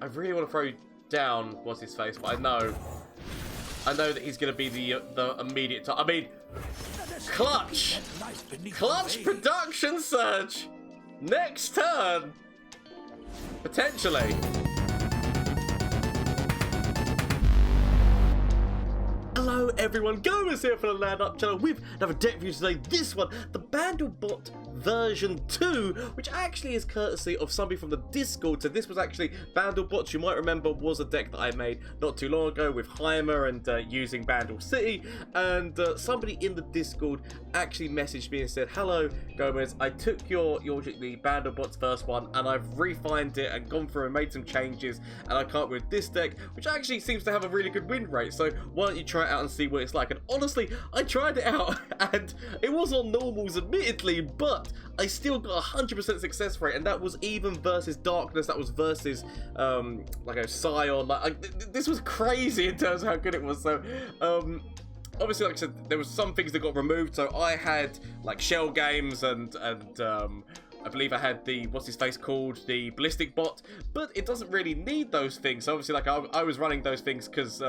I really want to throw down what's his face, but I know that he's going to be the immediate I mean, clutch production surge next turn, potentially. Hello everyone, Gomez here for the LAN Up channel with another deck review today. This one, the Bandlebot version 2, which actually is courtesy of somebody from the Discord. So this was actually Bandlebot, you might remember, was a deck that I made not too long ago with Heimer and using Bandle City. And somebody in the Discord actually messaged me and said, hello Gomez, I took your the Bandlebot's first one and I've refined it and gone through and made some changes and I can't with this deck, which actually seems to have a really good win rate. So why don't you try it out and see what it's like? And honestly, I tried it out and it was on normals admittedly, but I still got 100% success rate, and that was even versus Darkness, that was versus like a Sion. This was crazy in terms of how good it was. So obviously, like I said, there was some things that got removed. So I had like shell games and I believe I had the, what's his face called, the ballistic bot, but it doesn't really need those things. So obviously, like I was running those things because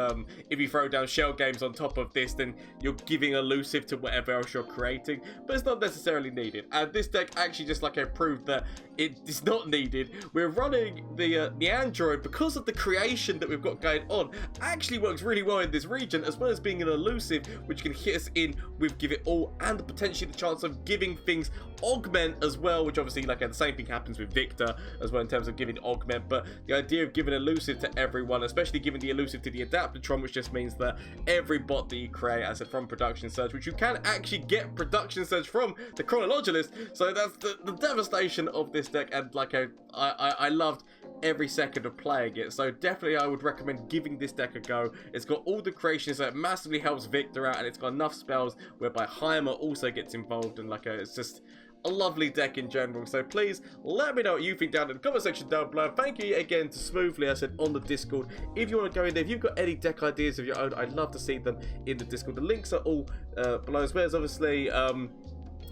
if you throw down shell games on top of this, then you're giving elusive to whatever else you're creating, but it's not necessarily needed. And this deck actually just like proved that it is not needed. We're running the Android because of the creation that we've got going on. Actually works really well in this region, as well as being an elusive, which can hit us in with Give It All, and potentially the chance of giving things augment as well, which obviously like the same thing happens with Viktor as well in terms of giving augment. But the idea of giving elusive to everyone, especially giving the elusive to the Adaptatron, which just means that every bot that you create, as I said, from Production Surge, which you can actually get Production Surge from the Chronologist. So that's the devastation of this deck, and like I loved every second of playing it. So definitely I would recommend giving this deck a go. It's got all the creations, so it massively helps Viktor out, and it's got enough spells whereby Heimer also gets involved, and like it's just a lovely deck in general. So please let me know what you think down in the comment section down below. Thank you again to Smoothly, I said, on the Discord. If you want to go in there, if you've got any deck ideas of your own, I'd love to see them in the Discord. The links are all below, as well as obviously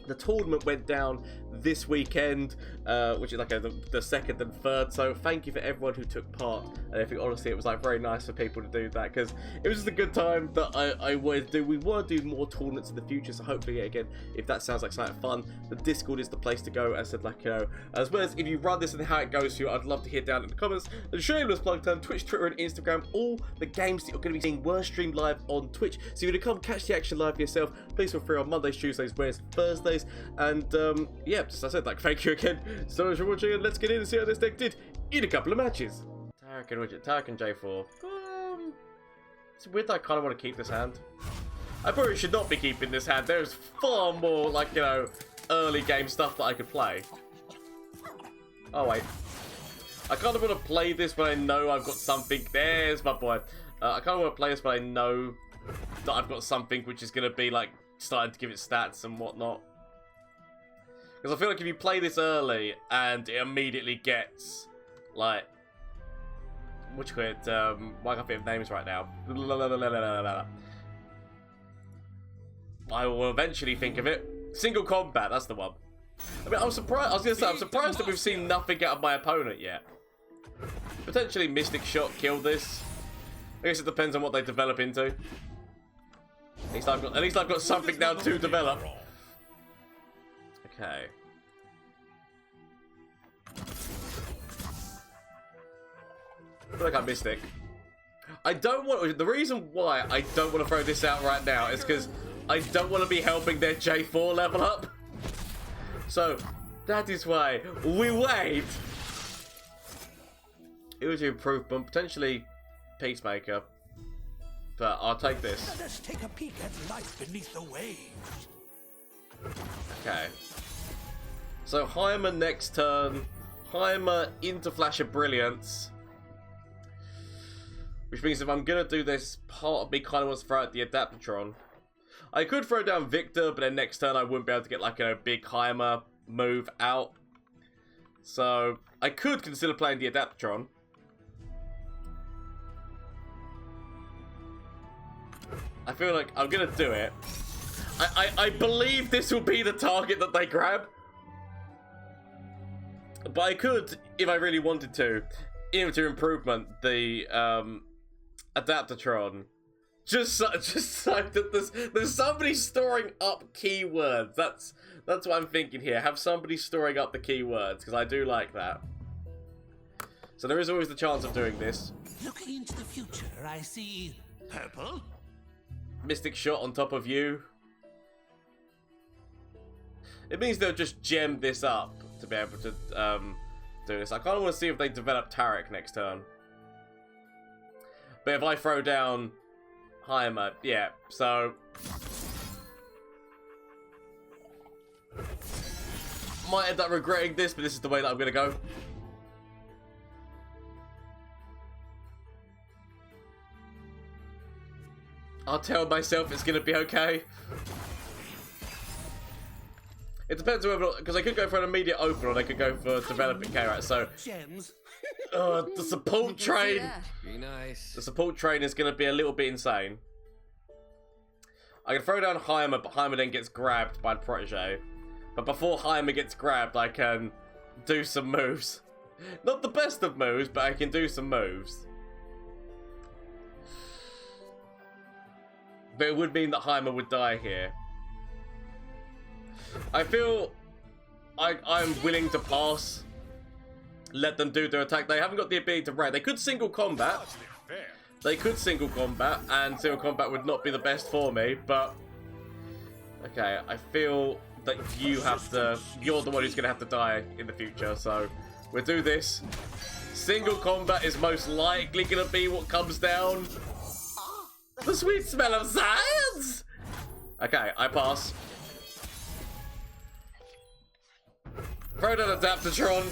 the tournament went down this weekend, which is like the second and third. So thank you for everyone who took part. And I think honestly it was like very nice for people to do that, because it was just a good time that I wanted to do. We want to do more tournaments in the future, so hopefully again, if that sounds like something fun, the Discord is the place to go. As I said, like, you know, as well as if you run this and how it goes for you, I'd love to hear down in the comments. The shameless plug time, Twitch, Twitter and Instagram, all the games that you're going to be seeing were streamed live on Twitch, so you're going to come catch the action live for yourself. Please feel free on Mondays, Tuesdays, Wednesdays, Thursdays. And yeah, just as I said, like, thank you again so much for watching, and let's get in and see how this deck did in a couple of matches. Taric and J4. It's weird that I kind of want to keep this hand. I probably should not be keeping this hand. There's far more, like, you know, early game stuff that I could play. Oh wait, I kind of want to play this when I know I've got something. There's my boy. I kind of want to play this when I know that I've got something which is going to be like starting to give it stats and whatnot. Because I feel like if you play this early and it immediately gets, like, what you call it, I can't think of names right now. I will eventually think of it. Single combat, that's the one. I mean, I'm surprised that we've seen nothing out of my opponent yet. Potentially Mystic Shot kill this. I guess it depends on what they develop into. At least I've got something now to develop. Okay. I feel like I'm Mystic. I don't want. The reason why I don't want to throw this out right now is because I don't want to be helping their J4 level up. So that is why we wait. It was an improvement, potentially Peacemaker, but I'll take this. Let us take a peek at life beneath the waves. Okay. So Heimer next turn. Heimer into Flash of Brilliance. Which means if I'm going to do this, part of me kind of wants to throw out the Adaptatron. I could throw down Viktor, but then next turn I wouldn't be able to get like a big Heimer move out. So I could consider playing the Adaptatron. I feel like I'm going to do it. I believe this will be the target that they grab. But I could, if I really wanted to, into improvement, the Adaptatron. Just so that there's somebody storing up keywords. That's what I'm thinking here. Have somebody storing up the keywords, because I do like that. So there is always the chance of doing this. Looking into the future, I see purple. Mystic shot on top of you. It means they'll just gem this up to be able to do this. I kind of want to see if they develop Taric next turn. But if I throw down Heimer, yeah, so might end up regretting this, but this is the way that I'm going to go. I'll tell myself it's going to be okay. It depends on whether, because they could go for an immediate open or they could go for developing K-Rat. So, the support train. Be nice. The support train is going to be a little bit insane. I can throw down Heimer, but Heimer then gets grabbed by the protege. But before Heimer gets grabbed, I can do some moves. Not the best of moves, but I can do some moves. But it would mean that Heimer would die here. I feel I'm willing to pass. Let them do their attack. They haven't got the ability to raid. They could single combat. They could single combat, and single combat would not be the best for me, but okay, I feel that you're the one who's gonna have to die in the future, so we'll do this. Single combat is most likely gonna be what comes down. The sweet smell of science! Okay, I pass. Throw down Adaptatron.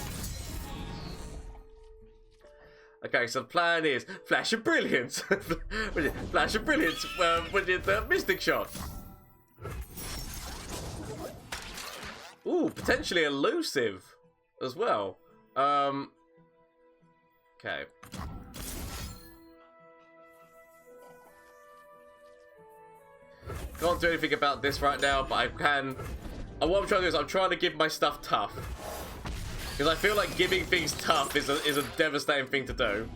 Okay, so the plan is Flash of Brilliance. Flash of Brilliance with the Mystic Shot. Ooh, potentially elusive as well. Okay. Can't do anything about this right now, but I can. And what I'm trying to do is I'm trying to give my stuff tough. Because I feel like giving things tough is a devastating thing to do.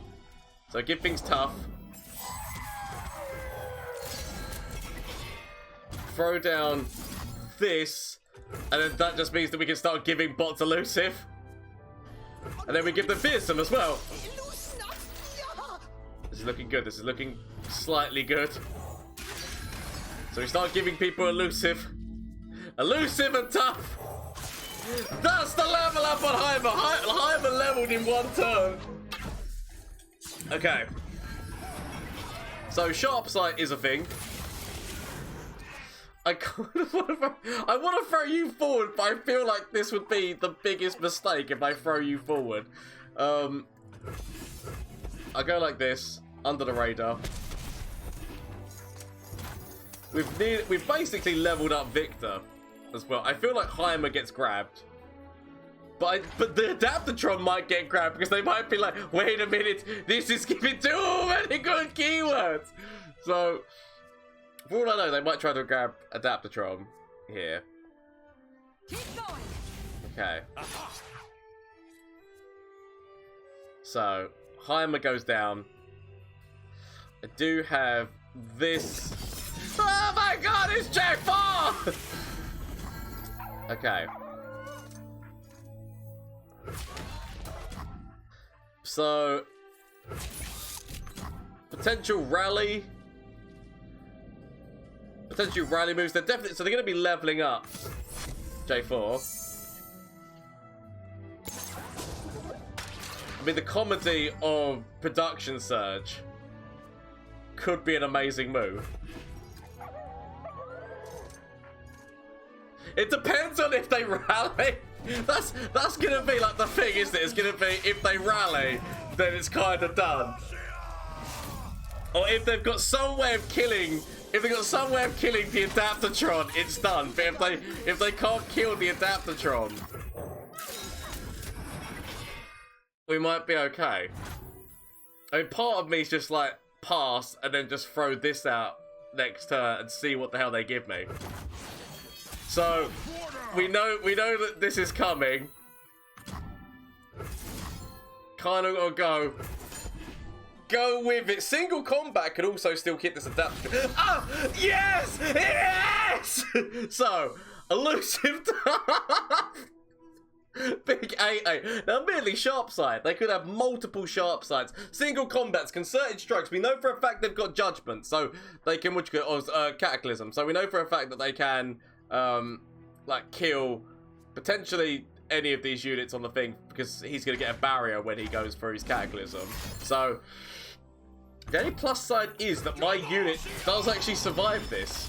So give things tough. Throw down this. And then that just means that we can start giving bots elusive. And then we give them fearsome as well. This is looking good. This is looking slightly good. So we start giving people elusive. Elusive and tough. That's the level up on Heimer. Heimer leveled in one turn. Okay. So sharp sight is a thing. I want to throw you forward, but I feel like this would be the biggest mistake if I throw you forward. I go like this, under the radar. We've basically leveled up Viktor as well. I feel like Heimer gets grabbed. But the Adaptatron might get grabbed because they might be like, wait a minute, this is giving too many good keywords. So, for all I know, they might try to grab Adaptatron here. Keep going. Okay. So, Heimer goes down. I do have this. Oh my god, it's J4! Okay. So, potential rally moves. They're definitely, so they're going to be leveling up J4. I mean, the comedy of production surge could be an amazing move. It depends on if they rally. That's gonna be like the thing, isn't it? It's gonna be if they rally, then it's kind of done. Or if they've got some way of killing, the Adaptatron, it's done. But if they can't kill the Adaptatron, we might be okay. I mean, part of me is just like pass and then just throw this out next turn and see what the hell they give me. So we know that this is coming. kind of gotta go with it. Single combat can also still keep this adaptation. Oh, yes! Yes! So, elusive Big 8-8. Now, admittedly, sharp side. They could have multiple sharp sides. Single combats, concerted strikes. We know for a fact they've got judgment, so they can, cataclysm. So we know for a fact that they can, like, kill potentially any of these units on the thing, because he's going to get a barrier when he goes for his cataclysm. So, the only plus side is that my unit does actually survive this.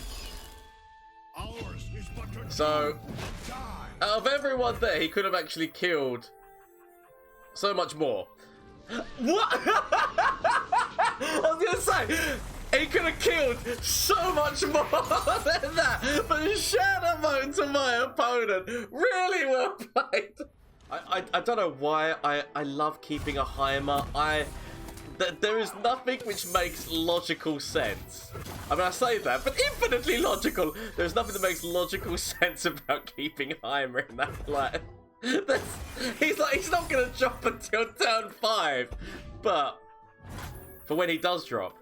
So, out of everyone there, he could have actually killed so much more. What? I was going to say, he could have killed so much more than that. But Shadow Mode to my opponent, really well played. I don't know why I love keeping a Heimer. There is nothing which makes logical sense. I mean, I say that, but infinitely logical. There's nothing that makes logical sense about keeping Heimer in that plan. He's not going to drop until turn 5. But, for when he does drop,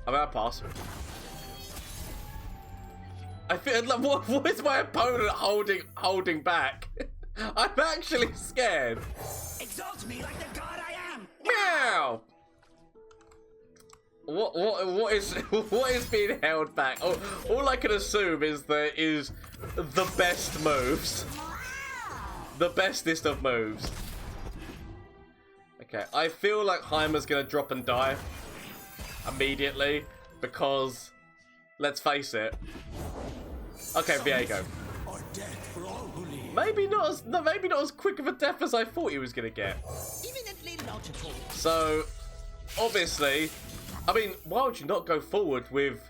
I'm out pass. I feel like, what is my opponent holding back? I'm actually scared. Exalt me like the god I am. Meow. What is being held back? All I can assume is there is the best moves, the bestest of moves. Okay, I feel like Heimer's gonna drop and die immediately because, let's face it. Okay, Viego. Maybe not as quick of a death as I thought he was gonna get. Eminently logical. So, obviously, I mean, why would you not go forward with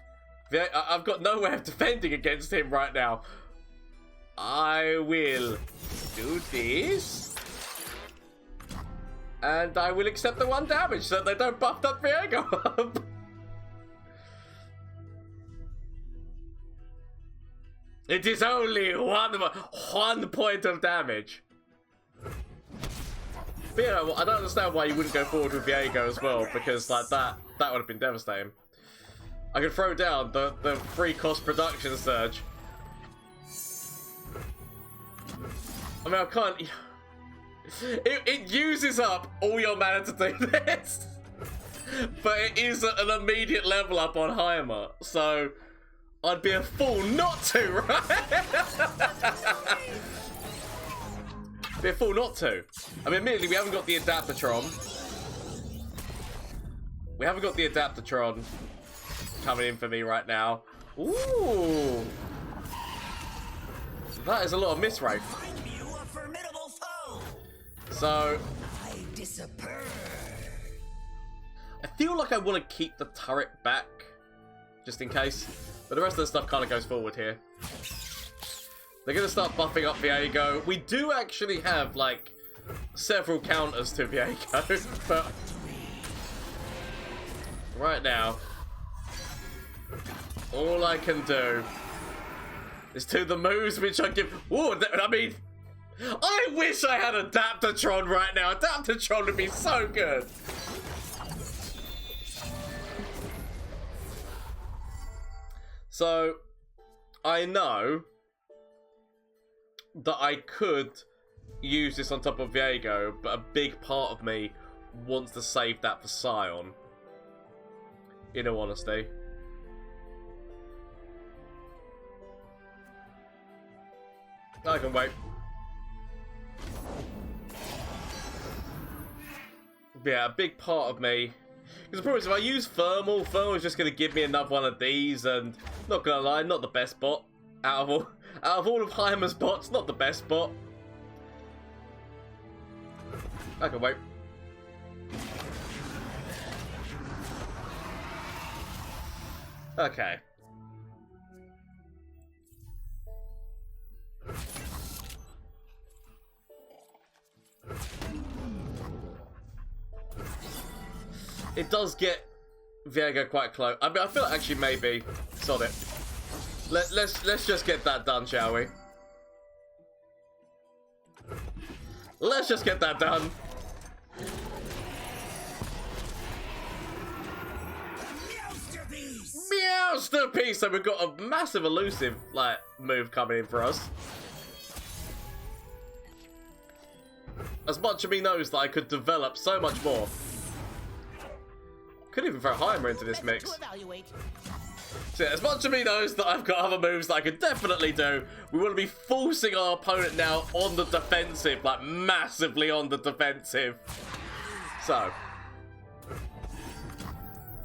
Viego? I've got no way of defending against him right now. I will do this, and I will accept the 1 damage so they don't buff that Viego up. It is only one point of damage. But, you know, I don't understand why you wouldn't go forward with Viego as well, because like that would have been devastating. I could throw down the free cost production surge. I mean, I can't. It uses up all your mana to do this, but it is an immediate level up on Heimer, so I'd be a fool not to, right? Be a fool not to. I mean, admittedly, we haven't got the Adaptatron. We haven't got the Adaptatron coming in for me right now. Ooh. That is a lot of miss rate. So, I feel like I want to keep the turret back, just in case. But the rest of the stuff kind of goes forward here. They're going to start buffing up Viego. We do actually have, like, several counters to Viego, but right now, all I can do is do the moves which I give. Ooh, I mean, I wish I had Adaptatron right now. Adaptatron would be so good. So, I know that I could use this on top of Viego, but a big part of me wants to save that for Sion. In all honesty. I can wait. Yeah, a big part of me. Because the problem is, if I use Thermal is just going to give me another one of these, and not going to lie, not the best bot. Out of all of Heimer's bots, not the best bot. I can wait. Okay. It does get Viego quite close. I mean, I feel like actually maybe. Sod it. Let's just get that done, shall we? Let's just get that done. still peace, so we've got a massive elusive, like, move coming in for us. As much of me knows that I could develop so much more. Could even throw Heimer into this mix. So yeah, as much of me knows that I've got other moves that I could definitely do, we want to be forcing our opponent now on the defensive, like massively on the defensive. So,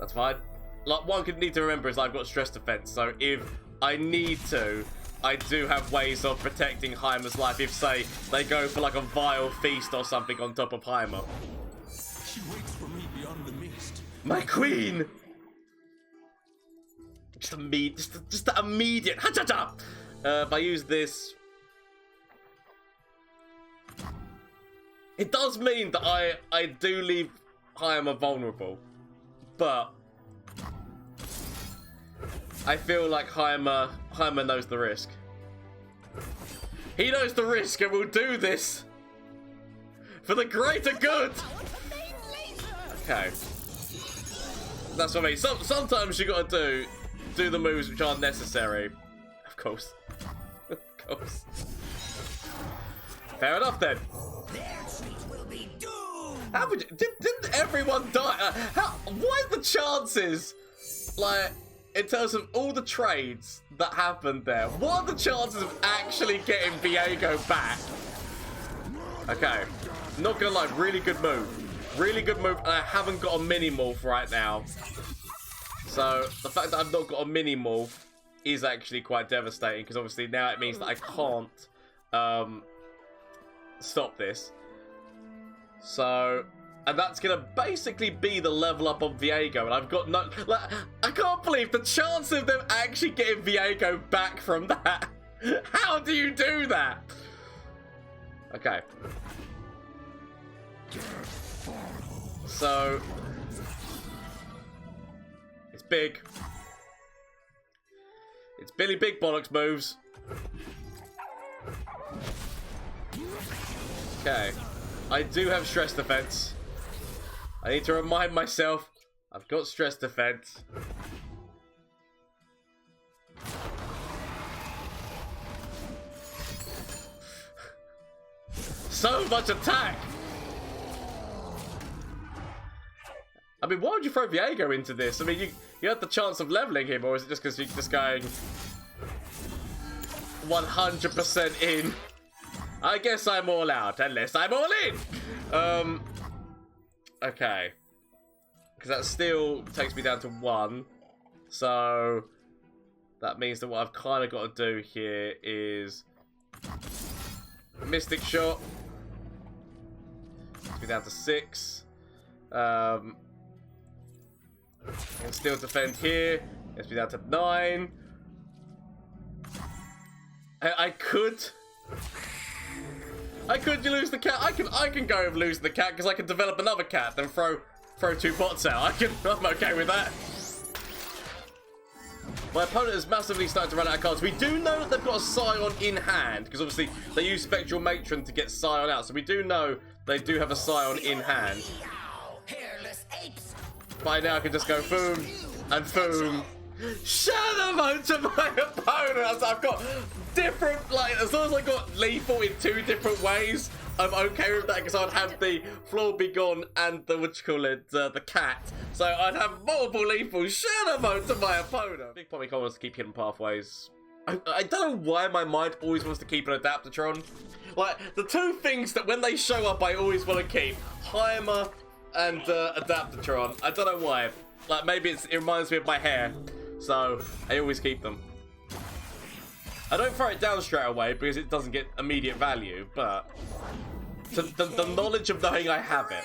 that's fine. Like, one could need to remember is I've got stress defense, so if I need to, I do have ways of protecting Heimer's life if, say, they go for like a vile feast or something on top of Heimer. She waits for me beyond the mist. My queen! Just that immediate ha-cha-cha! If I use this, it does mean that I do leave Heimer vulnerable, but I feel like Heimer knows the risk. He knows the risk and will do this for the greater good. Okay, that's what I mean. Sometimes you gotta do the moves which aren't necessary. Of course. Of course. Fair enough then. How would you, didn't everyone die? What are the chances, like, in terms of all the trades that happened there, what are the chances of actually getting Viego back? Okay, not gonna lie, really good move. Really good move, and I haven't got a mini-morph right now. So, the fact that I've not got a mini-morph is actually quite devastating, because obviously now it means that I can't stop this. So, and that's going to basically be the level up on Viego, and I've got no... Like, I can't believe the chance of them actually getting Viego back from that. How do you do that? Okay. So... it's big. It's Billy Big Bollocks moves. Okay. I do have stress defense. I need to remind myself I've got stress defense. So much attack! I mean, why would you throw Viego into this? I mean, you had the chance of leveling him, or is it just because you're just going 100% in? I guess I'm all out, unless I'm all in! Okay. Because that still takes me down to 1. So, that means that what I've kind of got to do here is Mystic Shot. Takes me down to 6. And still defend here. Gets me down to 9. I could lose the cat. I can go with losing the cat because I can develop another cat, then throw 2 bots out. I'm okay with that. My opponent has massively started to run out of cards. We do know that they've got a Sion in hand because obviously they use Spectral Matron to get Sion out. So we do know they do have a Sion in hand. By now I can just go boom and boom. Shut up to my opponent. I've got different, like, as long as I got lethal in 2 different ways, I'm okay with that because I'd have the Floor Be Gone and the, the cat. So I'd have multiple lethals. Shut up to my opponent. Big Pommy wants to keep hidden pathways. I don't know why my mind always wants to keep an Adaptatron. Like, the 2 things that when they show up I always want to keep. Heimer and Adaptatron. I don't know why. Like, maybe it reminds me of my hair. So, I always keep them. I don't throw it down straight away because it doesn't get immediate value, but the knowledge of knowing I have it.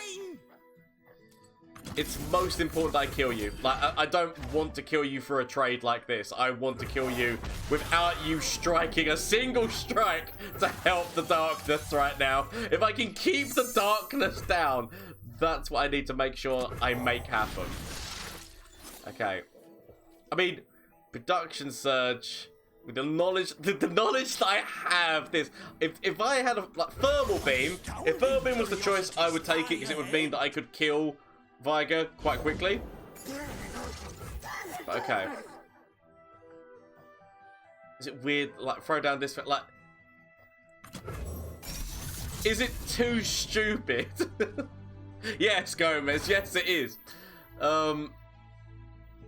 It's most important I kill you. Like, I don't want to kill you for a trade like this. I want to kill you without you striking a single strike to help the darkness right now. If I can keep the darkness down, that's what I need to make sure I make happen. Okay. I mean, production surge with the knowledge that I have this. If I had a thermal beam, if thermal beam was the choice, I would take it because it would mean that I could kill Viego quite quickly. But okay. Is it weird, like, throw down this, like... Is it too stupid? Yes, Gomez, yes it is. To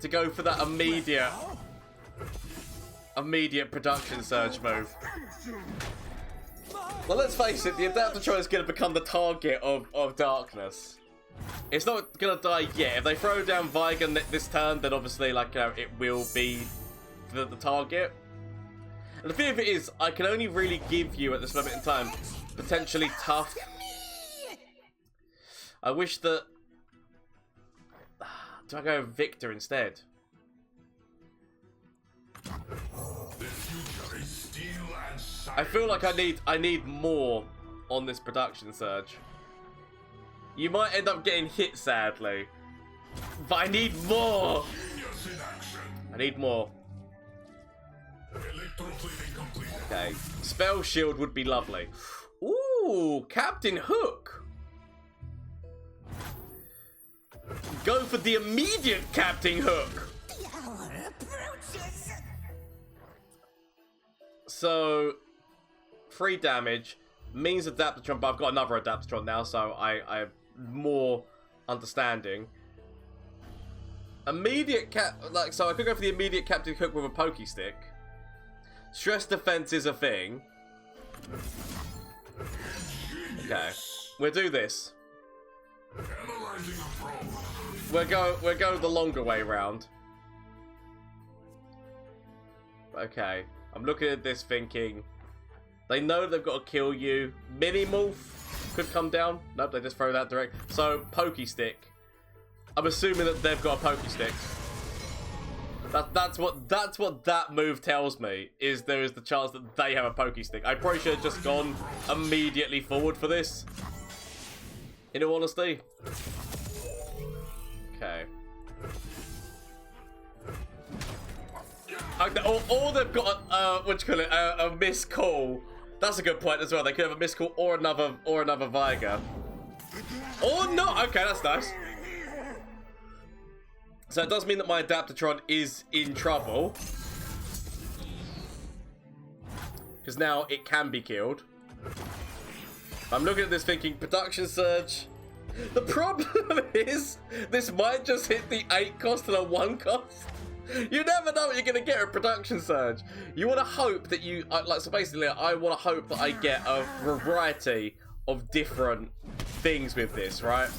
go for that immediate production surge move. Well, let's face it, the Adaptatron is going to become the target of darkness. It's not going to die yet. If they throw down Viego this turn, then obviously, like, it will be the target. And the thing of it is, I can only really give you, at this moment in time, potentially tough. I wish that... Do I go with Viktor instead? I feel like I need more on this production surge. You might end up getting hit, sadly. But I need more! I need more. Okay. Spell shield would be lovely. Ooh, Captain Hook! Go for the immediate Captain Hook! So, 3 damage means Adaptatron, but I've got another Adaptatron now, so I have more understanding. Immediate so I could go for the immediate Captain Hook with a pokey stick. Stress defense is a thing. Okay, we'll do this. We'll go the longer way round. Okay, I'm looking at this thinking, they know they've got to kill you. Mini-Morph could come down. Nope, they just throw that direct. So, Pokey Stick. I'm assuming that they've got a Pokey Stick. That's what that move tells me, is there is the chance that they have a Pokey Stick. I probably should have just gone immediately forward for this, in all honesty. Okay. Or they've got what do you call it? A missed call. That's a good point as well. They could have a missed call or another Viego. Or not. Okay, that's nice. So it does mean that my Adaptatron is in trouble, because now it can be killed. I'm looking at this thinking, production surge. The problem is, this might just hit the 8 cost and a 1 cost. You never know what you're going to get with production surge. You want to hope that you, so basically, I want to hope that I get a variety of different things with this, right?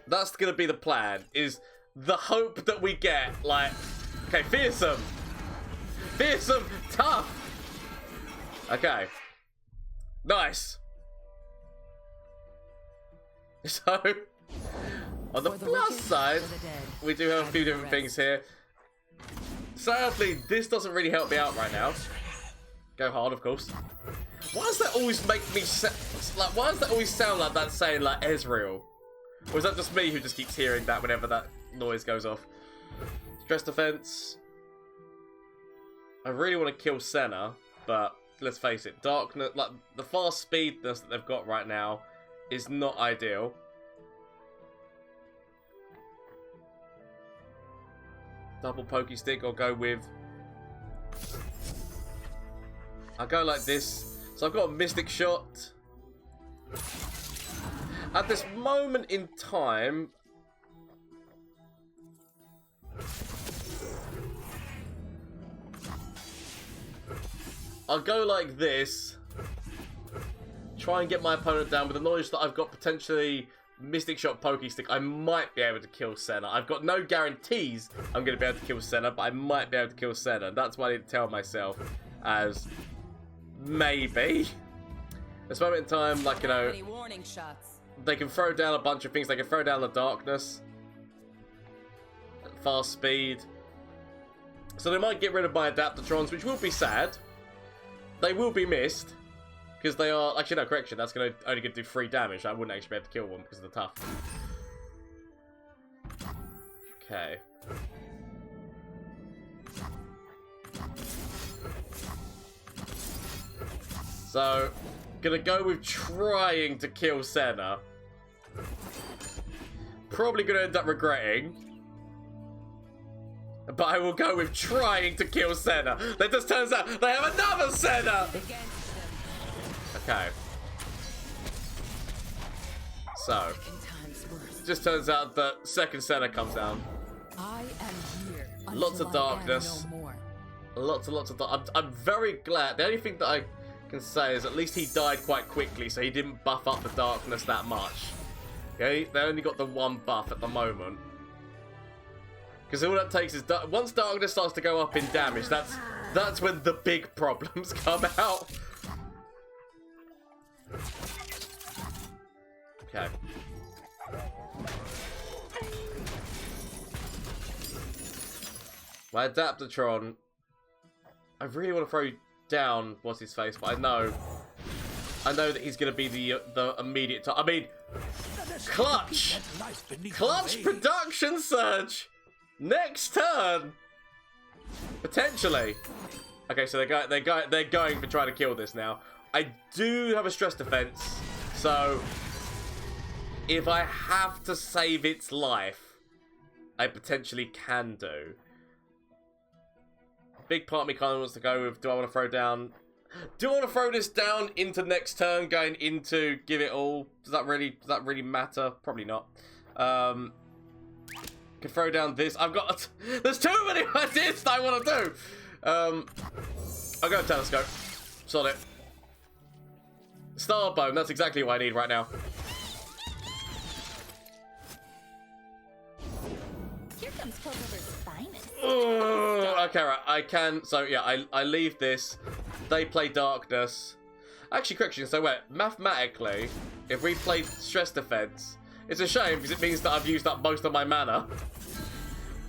That's going to be the plan, is the hope that we get, like, okay, fearsome, tough. Okay, nice. So, on the plus side, we do have a few different things here. Sadly, this doesn't really help me out right now. Go hard, of course. Why does that always make me why does that always sound like that's saying, like, Ezreal? Or is that just me who just keeps hearing that whenever that noise goes off? Stress defense. I really want to kill Senna, but let's face it, darkness, like the fast speedness that they've got right now is not ideal. Double pokey stick, I'll go with. I'll go like this. So I've got a mystic shot. At this moment in time, I'll go like this. Try and get my opponent down with the knowledge that I've got potentially Mystic Shot, Pokey Stick. I might be able to kill Senna. I've got no guarantees I'm going to be able to kill Senna, but I might be able to kill Senna. That's what I need to tell myself as maybe. At this moment in time, like, you know, they can throw down a bunch of things. They can throw down the darkness, fast speed. So they might get rid of my Adaptatrons, which will be sad. They will be missed. Because they are... Actually, no, correction. That's only going to do 3 damage. I wouldn't actually be able to kill one because of the tough. Okay. So, gonna go with trying to kill Senna. Probably gonna end up regretting. But I will go with trying to kill Senna. That just turns out they have another Senna! Okay. So, just turns out that second Senna comes down. I am here. Lots of darkness. Lots and lots of dark. I'm very glad. The only thing that I can say is at least he died quite quickly, so he didn't buff up the darkness that much. Okay, they only got the one buff at the moment. Because all that takes is once darkness starts to go up in damage, that's when the big problems come out. Okay. My Adaptatron. I really want to throw down what's his face, but I know that he's going to be the immediate. I mean, clutch production surge. Next turn, potentially. Okay, so they're going for trying to kill this now. I do have a stress defense, so if I have to save its life, I potentially can do. Big part of me kind of wants to go with: do I want to throw down? Do I want to throw this down into next turn, going into give it all? Does that really matter? Probably not. Can throw down this. There's too many ideas that I want to do. I'll go telescope. Solid. Starbone. That's exactly what I need right now. Here comes Clover's finest. Okay, right. I can. So yeah, I leave this. They play darkness. Actually, correction. So wait, mathematically, if we play stress defense. It's a shame because it means that I've used up most of my mana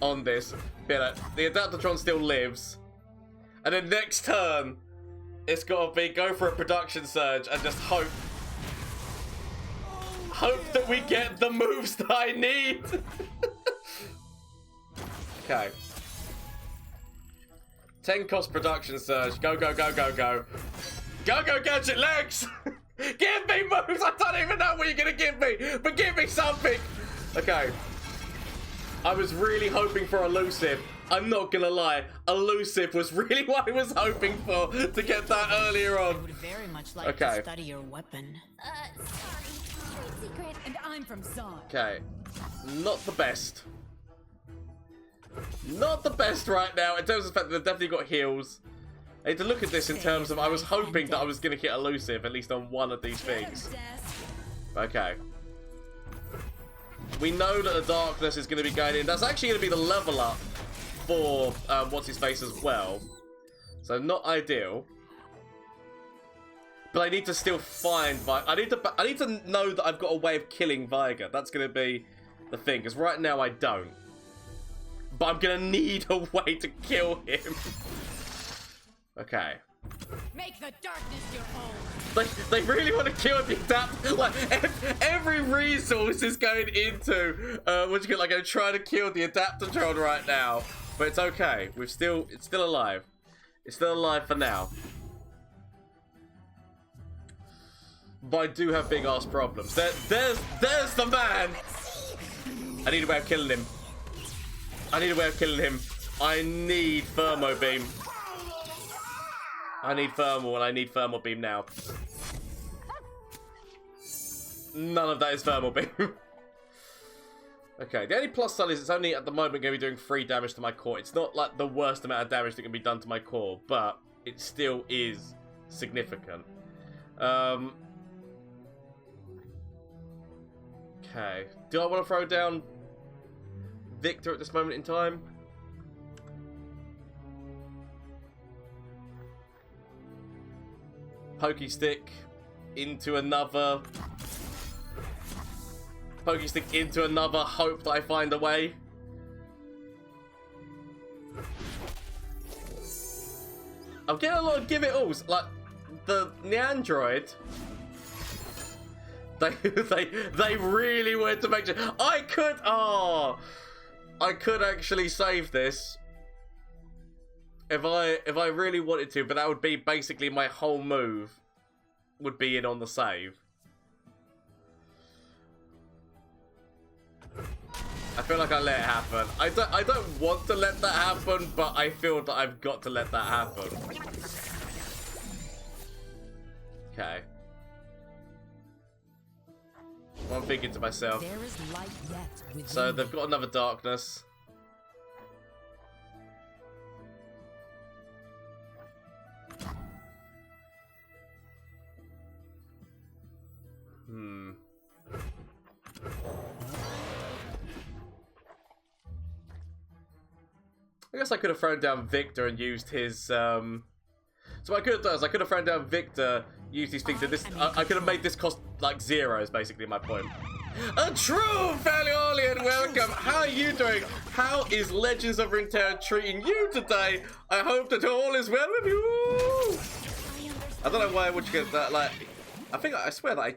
on this. But the Adaptatron still lives. And then next turn, it's got to be go for a production surge and just hope that we get the moves that I need. Okay. 10 cost production surge. Go, go, go, go, go. Go, go, gadget legs. Give me moves! I don't even know what you're gonna give me, but give me something! Okay. I was really hoping for elusive. I'm not gonna lie. Elusive was really what I was hoping for to get that earlier on. I would very much like to study your weapon. Sorry. Trade secret. And I'm from Sion. Okay. Not the best. Not the best right now in terms of the fact that they've definitely got heals. I need to look at this in terms of I was hoping that I was going to get elusive, at least on one of these things. Okay. We know that the darkness is going to be going in. That's actually going to be the level up for what's-his-face as well. So not ideal. But I need to still find... I need to know that I've got a way of killing Viego. That's going to be the thing, because right now I don't. But I'm going to need a way to kill him. Okay. Make the darkness your home. They really want to kill the adapt. Like every resource is going into like I'm trying to kill the Adaptatron right now. But it's okay. It's still alive. It's still alive for now. But I do have big ass problems. There's the man. I need a way of killing him. I need Thermo Beam. I need thermal, and I need thermal beam now. None of that is thermal beam. Okay, the only plus side is it's only at the moment going to be doing 3 damage to my core. It's not like the worst amount of damage that can be done to my core, but it still is significant. Okay, do I want to throw down Viktor at this moment in time? Pokey stick into another. Pokey stick into another. Hope that I find a way. I'm getting a lot of give it alls. Like the Neandroid. They really wanted to make sure I could actually save this. If I really wanted to, but that would be basically my whole move would be in on the save. I feel like I let it happen. I don't want to let that happen, but I feel that I've got to let that happen. Okay. Well, I'm thinking to myself. There is light yet within So they've got another darkness. I guess I could have thrown down Viktor and used his, So what I could have done is I could have thrown down Viktor, used his thing to this. I could have made this cost like 0 is basically my point. A true Valiolian, welcome. How are you doing? How is Legends of Runeterra treating you today? I hope that all is well with you. I don't know why I would get that, like, I swear that I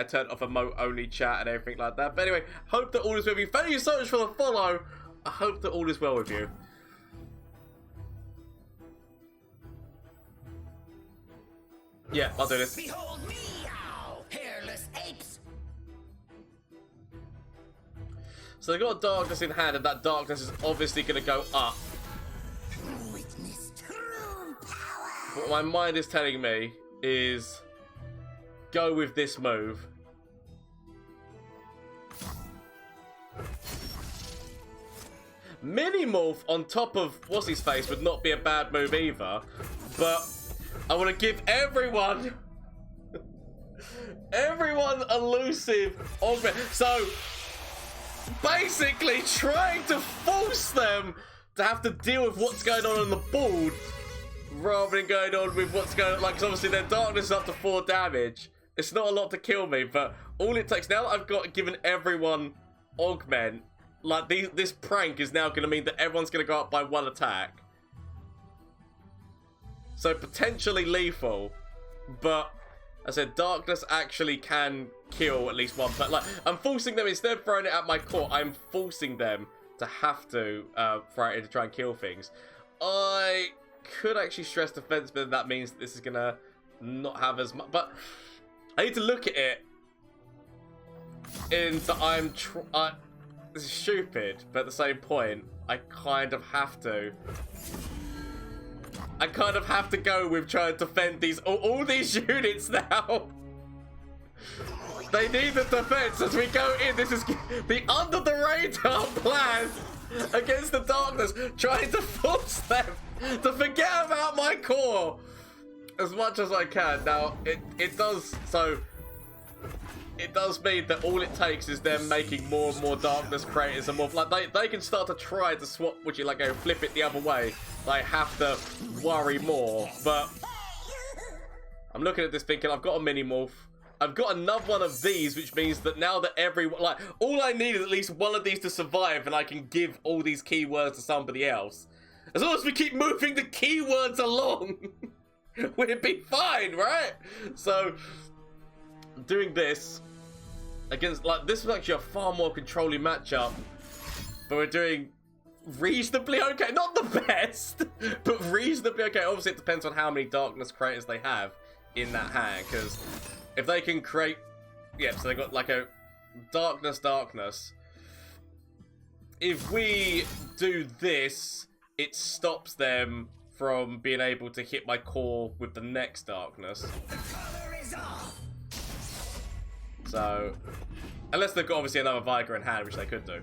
turned off emote only chat and everything like that. But anyway, hope that all is well with you. Thank you so much for the follow. I hope that all is well with you. Yeah, I'll do this. Behold me now, hairless apes. So they've got a darkness in hand, and that darkness is obviously going to go up. Witness true power. What my mind is telling me is go with this move. Mini-morph on top of what's his face would not be a bad move either, but I want to give everyone elusive augment. So basically trying to force them to have to deal with what's going on the board rather than going on with what's going on. Like, 'cause obviously their darkness is up to 4 damage. It's not a lot to kill me, but all it takes now that I've got given everyone augment, like this prank is now going to mean that everyone's going to go up by 1 attack. So potentially lethal, but as I said, darkness actually can kill at least one. But like, I'm forcing them, instead of throwing it at my core, I'm forcing them to have to throw it in to try and kill things. I could actually stress defense, but that means that this is gonna not have as much. But I need to look at it in that this is stupid, but at the same point, I kind of have to. I kind of have to go with trying to defend all these units now. They need the defense as we go in. This is the under the radar plan against the darkness, trying to force them to forget about my core as much as I can. Now it does mean that all it takes is them making more and more darkness creators and more like they can start to try to swap, would you like go flip it the other way. They have to worry more, but I'm looking at this thinking I've got a mini morph. I've got another one of these, which means that now that everyone, like, all I need is at least one of these to survive, and I can give all these keywords to somebody else. As long as we keep moving the keywords along, we'll be fine, right? So, doing this against, like, this was actually a far more controlling matchup, but we're doing reasonably okay. Not the best, but reasonably okay. Obviously, it depends on how many darkness creators they have in that hand, because if they can create, yeah, so they got like a darkness. If we do this, it stops them from being able to hit my core with the next darkness. So, unless they've got obviously another Viger in hand, which they could do.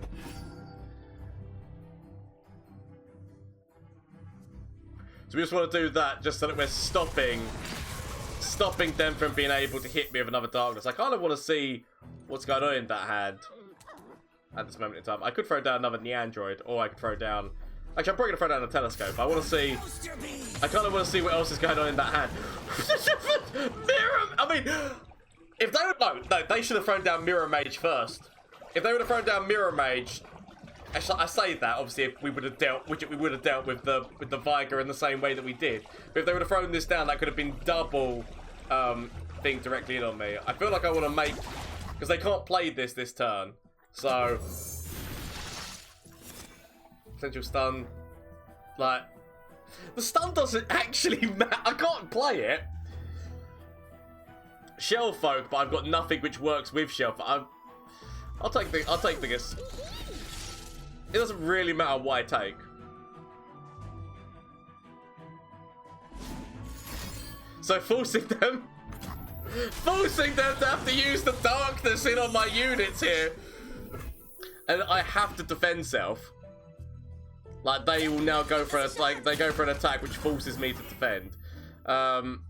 So we just want to do that just so that we're stopping them from being able to hit me with another darkness. I kind of want to see what's going on in that hand at this moment in time. I could throw down another Neandroid, or I could throw down... Actually, I'm probably going to throw down a telescope. I want to see... I kind of want to see what else is going on in that hand. Mirror... I mean, if they would... No, they should have thrown down Mirror Mage first. If they would have thrown down Mirror Mage... I say that, obviously, if we would have dealt with the Viger in the same way that we did. But if they would have thrown this down, that could have been double thing directly in on me. I feel like I want to make... Because they can't play this turn. So... Potential stun. Like... The stun doesn't actually matter. I can't play it. Shell Folk, but I've got nothing which works with Shell Folk. I'll take the guess. it doesn't really matter what I take. So forcing them to have to use the darkness in on my units here. And I have to defend self. Like, they will now go for they go for an attack which forces me to defend. Am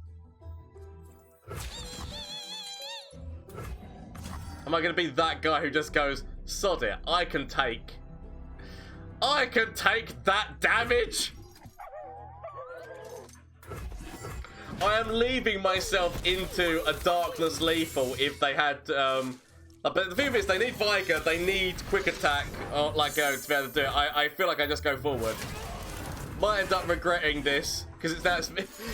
I gonna be that guy who just goes, sod it, I can take that damage? I am leaving myself into a darkness lethal if they had, but the thing is, they need Viego, they need quick attack, or like to be able to do it. I feel like I just go forward. Might end up regretting this, because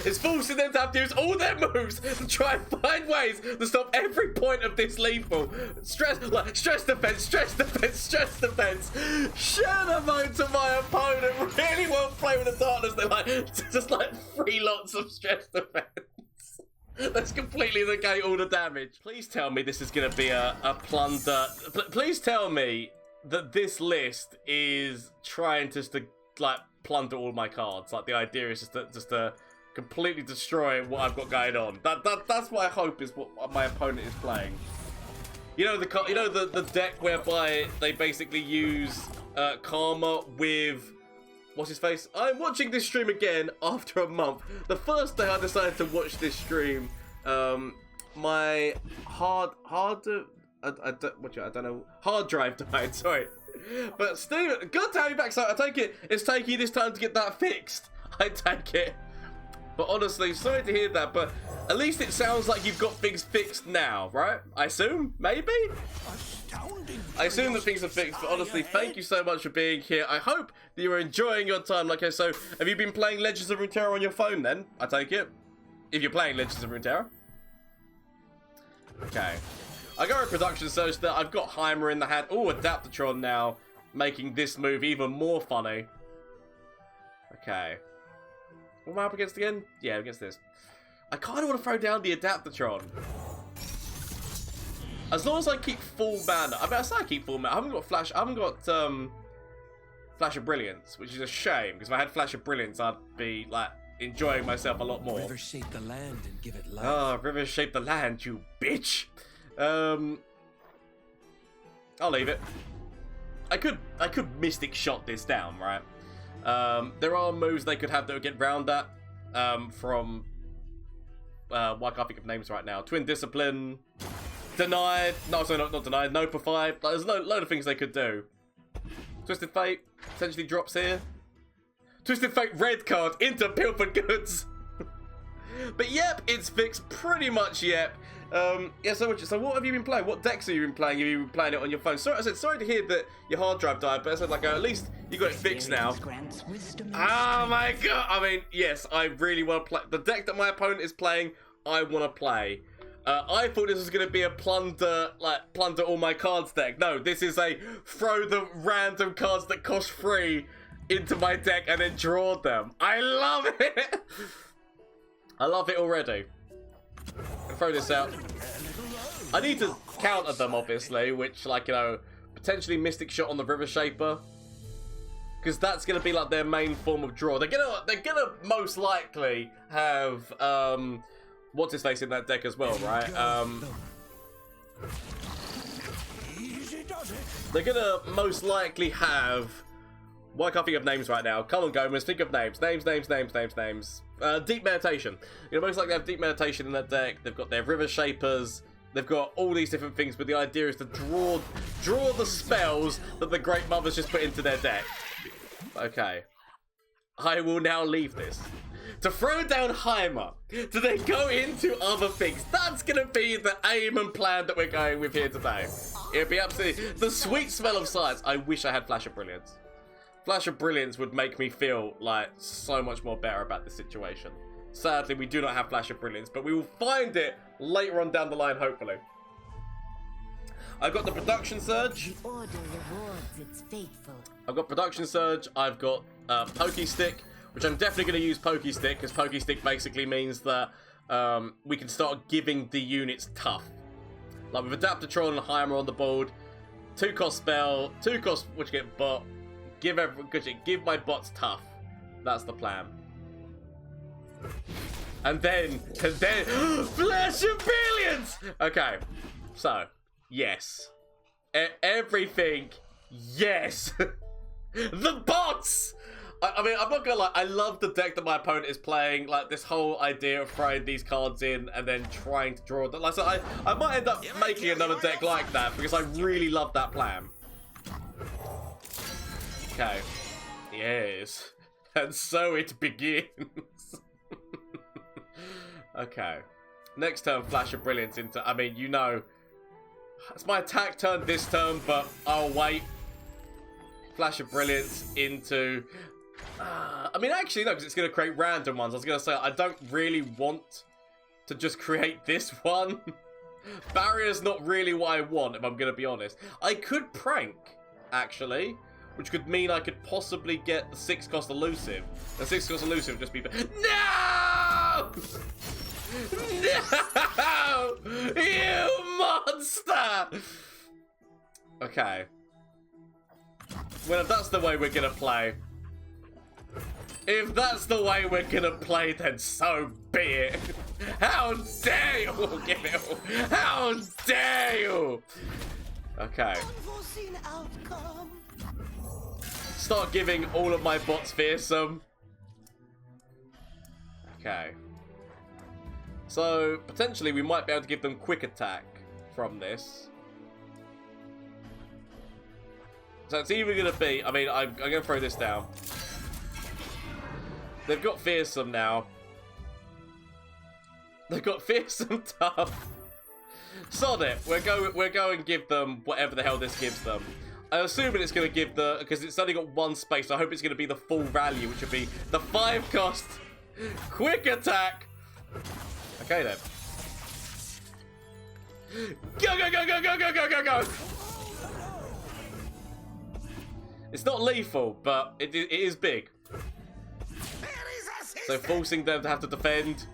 it's forcing them to have to use all their moves to try and find ways to stop every point of this lethal. Stress defense, stress defense, stress defense. Shadow mode to my opponent really won't play with the darkness. They're like, just like 3 lots of stress defense. Let's completely negate all the damage. Please tell me this is going to be a plunder. Please tell me that this list is trying just to, like, plunder all my cards. Like, the idea is just to completely destroy what I've got going on. That's what I hope is what my opponent is playing. You know the deck whereby they basically use Karma with what's his face? I'm watching this stream again after a month. The first day I decided to watch this stream, my hard drive died. Sorry. But Steve, good to have you back. So I take it it's taking you this time to get that fixed. I take it. But honestly, sorry to hear that. But at least it sounds like you've got things fixed now, right? I assume, maybe. I assume that things are fixed. But honestly, thank you so much for being here. I hope that you're enjoying your time. Like I so, have you been playing Legends of Runeterra on your phone? Then I take it. If you're playing Legends of Runeterra. Okay. I go with production search that I've got Heimer in the hand. Oh, Adaptatron now, making this move even more funny. Okay. What am I up against again? Yeah, against this. I kind of want to throw down the Adaptatron. As long as I keep full mana. I mean, I say I keep full mana. I haven't got Flash. I haven't got Flash of Brilliance, which is a shame because if I had Flash of Brilliance, I'd be like enjoying myself a lot more. Rivers shape the land and give it life. Oh, rivers shape the land, you bitch. I'll leave it. I could Mystic Shot this down, right? There are moves they could have that would get round that. From why can't I think of names right now? Twin Discipline, Denied. No, sorry, not Denied. Notified. Like, there's a load of things they could do. Twisted Fate potentially drops here. Twisted Fate red card into Pilfered Goods. But yep, it's fixed pretty much. Yep. Yeah, so what have you been playing? What decks have you been playing? Have you been playing it on your phone? Sorry, I said sorry to hear that your hard drive died, but I said like at least you got it fixed now. Oh my god! I mean, yes, I really want to play the deck that my opponent is playing. I want to play. I thought this was going to be a plunder all my cards deck. No, this is a throw the random cards that cost 3 into my deck and then draw them. I love it. I love it already. Throw this out. I need to counter them, obviously, which, like, you know, potentially Mystic Shot on the River Shaper, because that's gonna be like their main form of draw. They're gonna most likely have what's his face in that deck as well, right? They're gonna most likely have. Why can't I think of names right now? Come on, Gomez, think of names. Names. Deep Meditation. You know, most likely have Deep Meditation in that deck. They've got their River Shapers. They've got all these different things, but the idea is to draw the spells that the Great Mothers just put into their deck. Okay. I will now leave this. To throw down Heimer, to then go into other things. That's going to be the aim and plan that we're going with here today. It'd be absolutely the sweet smell of science. I wish I had Flash of Brilliance. Flash of Brilliance would make me feel like so much more better about the situation. Sadly, we do not have Flash of Brilliance, but we will find it later on down the line, hopefully. I've got the Production Surge. The order rewards its faithful. I've got Production Surge. I've got Pokey Stick, which I'm definitely going to use Pokey Stick, because Pokey Stick basically means that we can start giving the units tough. Like with Adaptatron and Heimer on the board, 2-cost spell, 2-cost, which get bot, Give everyone good shit. Give my bots tough. That's the plan. And then Flash of Brilliance! Okay, so, yes. Everything, yes. The bots! I mean, I'm not gonna lie, I love the deck that my opponent is playing. Like, this whole idea of throwing these cards in and then trying to draw them. Like, so I might end up making another deck like that because I really love that plan. Okay. Yes. And so it begins. Okay. Next turn, Flash of Brilliance into... I mean, you know... It's my attack turn this turn, but I'll wait. Flash of Brilliance into... I mean, actually, no, because it's going to create random ones. I was going to say, I don't really want to just create this one. Barrier's not really what I want, if I'm going to be honest. I could prank, actually, which could mean I could possibly get the 6-cost elusive. The 6-cost elusive would just be... No! No! You monster! Okay. Well, if that's the way we're going to play... If that's the way we're gonna play, then so be it. How dare you give it all? How dare you? Okay. Start giving all of my bots fearsome. Okay. So, potentially we might be able to give them quick attack from this. So it's either gonna be, I mean, I'm gonna throw this down. They've got fearsome now. They've got fearsome tough. Sod it. We're going to give them whatever the hell this gives them. I'm assuming it's going to give the... Because it's only got one space, so I hope it's going to be the full value, which would be the 5-cost quick attack. Okay, then. Go, go, go, go, go, go, go, go, go. It's not lethal, but it is big. So forcing them to have to defend,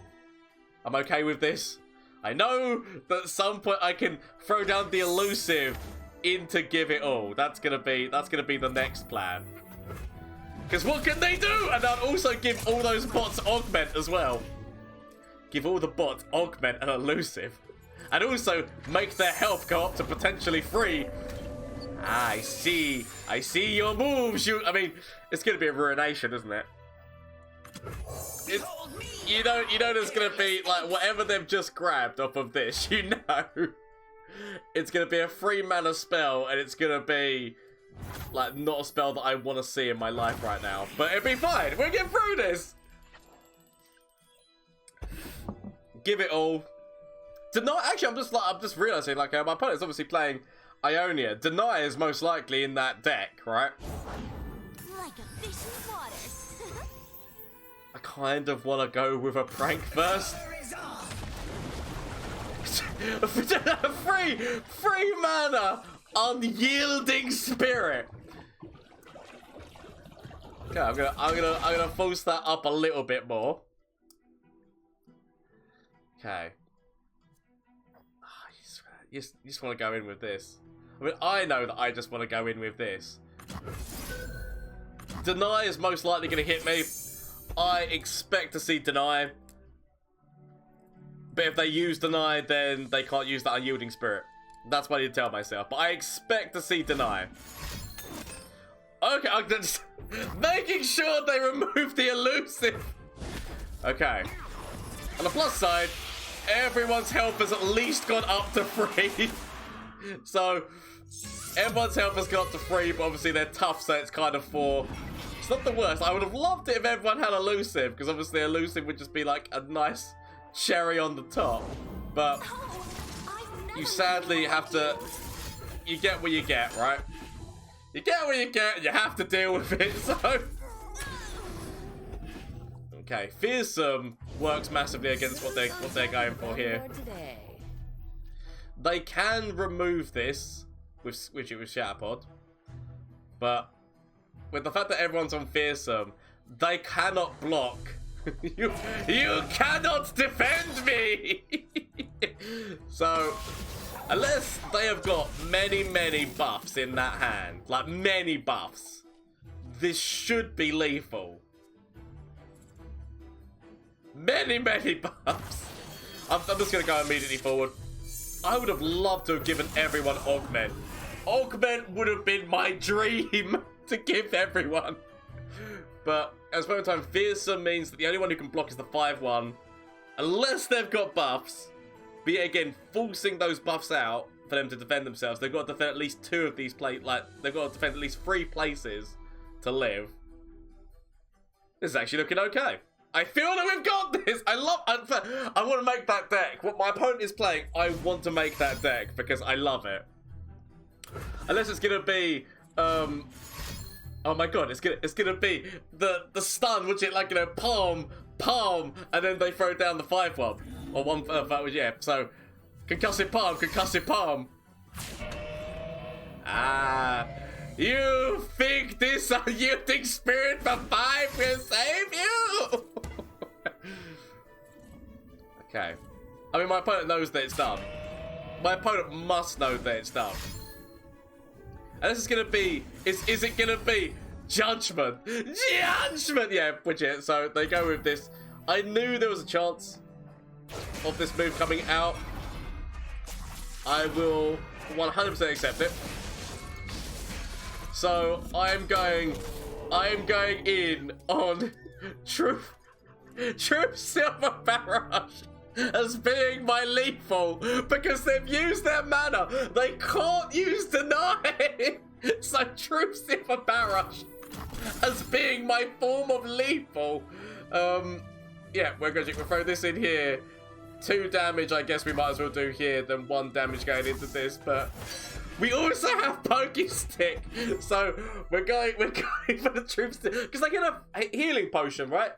I'm okay with this. I know that at some point I can throw down the elusive into give it all. That's gonna be the next plan. Because what can they do? And I'll also give all those bots augment as well. Give all the bots augment and elusive, and also make their health go up to potentially 3. I see your moves. I mean, it's gonna be a ruination, isn't it? You know there's gonna be, like, whatever they've just grabbed off of this, you know it's gonna be a 3-mana spell, and it's gonna be, like, not a spell that I want to see in my life right now. But it'll be fine. We'll get through this. Give it all. Deny. Actually, I'm just realizing, like, my opponent's obviously playing Ionia. Deny is most likely in that deck, right? Like a fish in water. I kind of want to go with a prank first. Free mana, unyielding spirit. Okay, I'm gonna force that up a little bit more. Okay. You just want to go in with this. I mean, I know that I just want to go in with this. Deny is most likely going to hit me. I expect to see Deny. But if they use Deny, then they can't use that unyielding spirit. That's what I need to tell myself. But I expect to see Deny. Okay, I'm just making sure they remove the elusive. Okay. On the plus side, everyone's health has at least gone up to 3. So, everyone's health has gone up to 3, but obviously they're tough, so it's kind of 4. It's not the worst. I would have loved it if everyone had elusive, because obviously elusive would just be like a nice cherry on the top. But you sadly have to... You get what you get, right? You get what you get, you have to deal with it, so... Okay, fearsome works massively against what they're going for here. They can remove this with switch it with Shatterpod, but with the fact that everyone's on fearsome, they cannot block. you cannot defend me. So unless they have got many buffs in that hand, like many buffs, this should be lethal. Many buffs. I'm just going to go immediately forward. I would have loved to have given everyone Augment. Augment would have been my dream to give everyone. But as per time, Fearsome means that the only one who can block is the 5-1. Unless they've got buffs. But yet again, forcing those buffs out for them to defend themselves. They've got to defend at least 2 of these places. Like, they've got to defend at least 3 places to live. This is actually looking okay. I feel that we've got this. I want to make that deck. What my opponent is playing, I want to make that deck because I love it. Unless it's gonna be, oh my god, it's gonna be the stun, which is like, you know, palm, and then they throw down the 5-1 or one. That was, yeah. So concussive palm. Ah. You think you think Spirit for 5 will save you? Okay. I mean, my opponent knows that it's done. My opponent must know that it's done. And this is gonna be, is it gonna be Judgment? Judgment! Yeah, which is, so they go with this. I knew there was a chance of this move coming out. I will 100% accept it. So I'm going in on Truth Silver Barrage as being my lethal because they've used their mana. They can't use Deny. So Truth Silver Barrage as being my form of lethal. Yeah, we're going to throw this in here. 2 damage, I guess we might as well do here than 1 damage going into this, but we also have Pokey Stick, so we're going for the Truth Stick because they get a healing potion, right?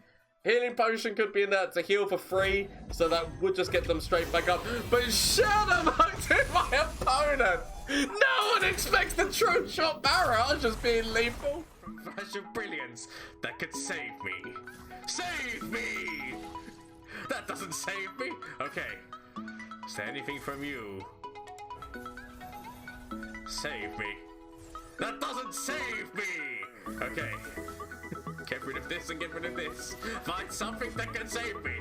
Healing potion could be in there to heal for free, so that would just get them straight back up. But shut up to my opponent! No one expects the Truth Shot Barrage as being lethal. Flash of brilliance that could save me. Save me! That doesn't save me. Okay. Is there anything from you? Save me. That doesn't save me! Okay. Get rid of this and get rid of this. Find something that can save me.